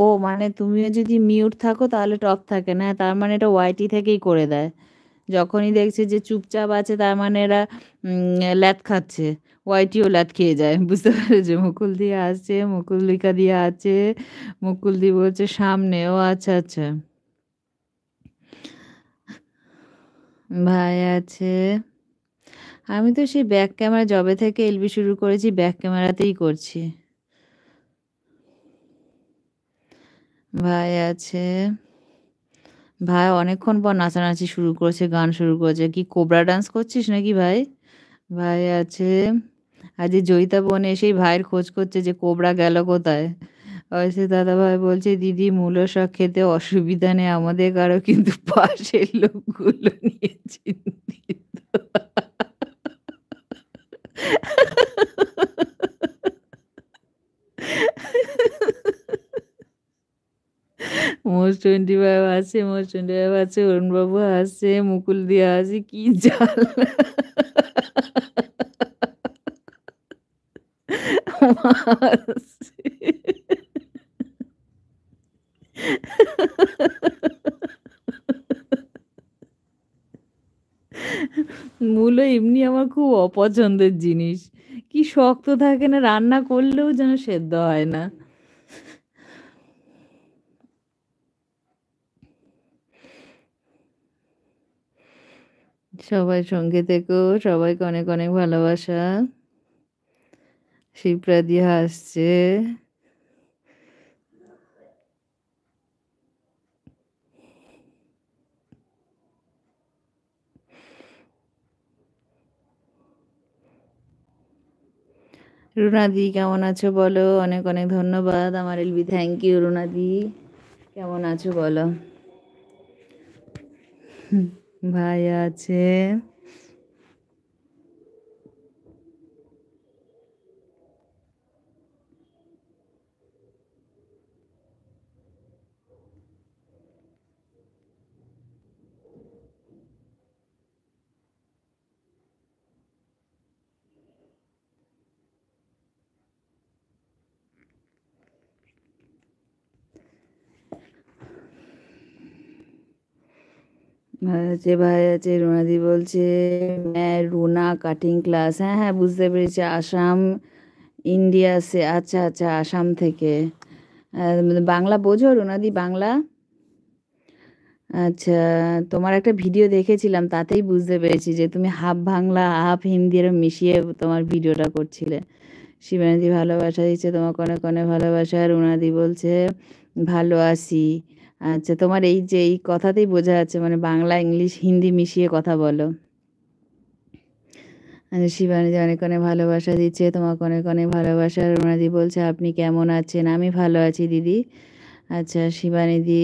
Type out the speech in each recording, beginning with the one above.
ও মানে তুমিও যদি মিউট থাকো তাহলে টপ থাকে না, তার মানে এটা ওয়াইটি থেকেই করে দেয়। যখনই দেখছে যে চুপচাপ আছে তার মানে এরা ল্যাদ খাচ্ছে, ওয়াইটিও ল্যাদ খেয়ে যায়। বুঝতে পেরেছো? মুকুল দিয়ে আসছে, মুকুলিকা দিয়ে আছে, মুকুল দিয়ে বলছে সামনে। ও আচ্ছা আচ্ছা। ভাই আছে। আমি তো সেই ব্যাক ক্যামেরা জবে থেকে এলবি শুরু করেছি ব্যাক ক্যামেরাতেই করছি। ভাই আছে। ভাই অনেকক্ষণ পর নাচানাচি শুরু করেছে, গান শুরু করেছে। কি কোবরা ডান্স করছিস নাকি ভাই? ভাই আছে। আজ যে জয়িতা বোন এসেই ভাইয়ের খোঁজ করছে যে কোবরা গেল কোথায়। অবশ্যই দাদা ভাই বলছে দিদি মূলো শাক খেতে অসুবিধা নেই আমাদের কারো, কিন্তু পাশের লোকগুলো নিয়ে চিন্তিত। মোস্ট টোয়েন্টি ফাইভ আছে, মোস্ট টোয়েন্টি ফাইভ আছে, অরুণবাবু আছে, মুকুল দিয়া আছে, কি জাল। মূলো এমনি আমার খুব অপছন্দের জিনিস। কি শক্ত থাকে না, রান্না করলেও যেন সেদ্ধ হয় না। সবাই সঙ্গে থেকো, সবাইকে অনেক অনেক ভালোবাসা। শিপ্রা দিয়ে হাসছে। রুনাদি কেমন আছো বলো? অনেক অনেক ধন্যবাদ আমার এলবি, থ্যাংক ইউ রুনাদি। কেমন আছো বলো? ভাই আছে। ভাই আছে, ভাই আছে। রুনাদি বলছে রুনা কাটিং ক্লাস, হ্যাঁ হ্যাঁ বুঝতে পেরেছি, আসাম ইন্ডিয়া সে। আচ্ছা আচ্ছা, আসাম থেকে। বাংলা বোঝো রুনাদি, বাংলা? আচ্ছা। তোমার একটা ভিডিও দেখেছিলাম, তাতেই বুঝতে পেরেছি যে তুমি হাফ বাংলা হাফ হিন্দি এরম মিশিয়ে তোমার ভিডিওটা করছিলে। শিবানীদি ভালোবাসা দিচ্ছে তোমাকে, অনেক অনেক ভালোবাসা। রুনাদি বলছে ভালো আছি। আচ্ছা, তোমার এই যে এই কথাতেই বোঝা যাচ্ছে মানে বাংলা ইংলিশ হিন্দি মিশিয়ে কথা বলো। শিবানীদি অনেক অনেক ভালোবাসা দিচ্ছে তোমাকে, অনেক অনেক ভালোবাসা। রুনাদি বলছে আপনি কেমন আছেন? আমি ভালো আছি দিদি। আচ্ছা শিবানীদি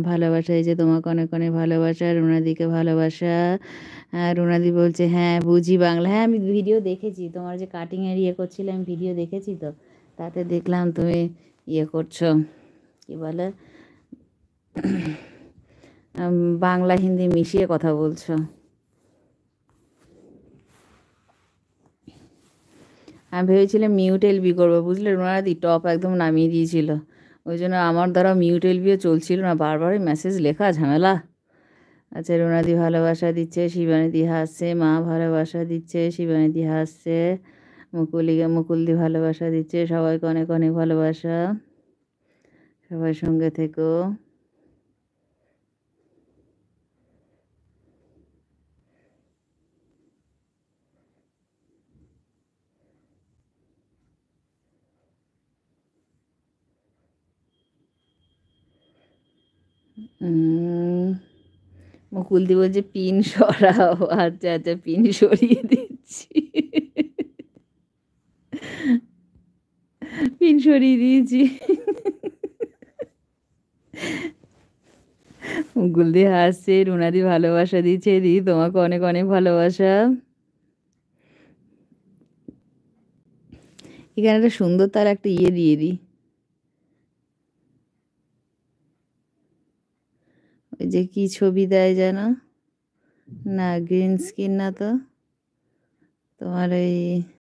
ভালোবাসা দিচ্ছে তোমাকে, অনেক অনেক ভালোবাসা। রুনাদিকে ভালোবাসা। রুনাদি বলছে হ্যাঁ বুঝি বাংলা। হ্যাঁ আমি ভিডিও দেখেছি, তোমার যে কাটিংয়ের ইয়ে করছিলে আমি ভিডিও দেখেছি তো, তাতে দেখলাম তুমি ইয়ে করছো, কি বলে, বাংলা হিন্দি মিশিয়ে কথা বলছো। আমি ভেবেছিলাম মিউট এলবি করবো, বুঝলে রুনাদি, টপ একদম নামিয়ে দিয়েছিল। ওই জন্য আমার দ্বারা মিউট এলবিও চলছিল না, বারবারই মেসেজ লেখা ঝামেলা। আচ্ছা রুনাদি ভালোবাসা দিচ্ছে, শিবানীদি হাসছে, মা ভালোবাসা দিচ্ছে, শিবানীদি হাসছে, মুকুলদি ভালোবাসা দিচ্ছে। সবাইকে অনেক অনেক ভালোবাসা। সবাই সঙ্গে থেকো। উম, মুকুলদি বলছে পিন সরাও। আচ্ছা আচ্ছা, পিন সরিয়ে দিচ্ছি। পিন সরিয়ে দিয়েছি। মুকুলদি হাসছে, রুনাদি ভালোবাসা দিচ্ছে, দিদি তোমাকে অনেক অনেক ভালোবাসা। এখানে একটা সুন্দর তার একটা ইয়ে দিয়ে দিই, ওই যে কি ছবি দেয় যেন, না গ্রিন স্ক্রিন না তো, তোমার এই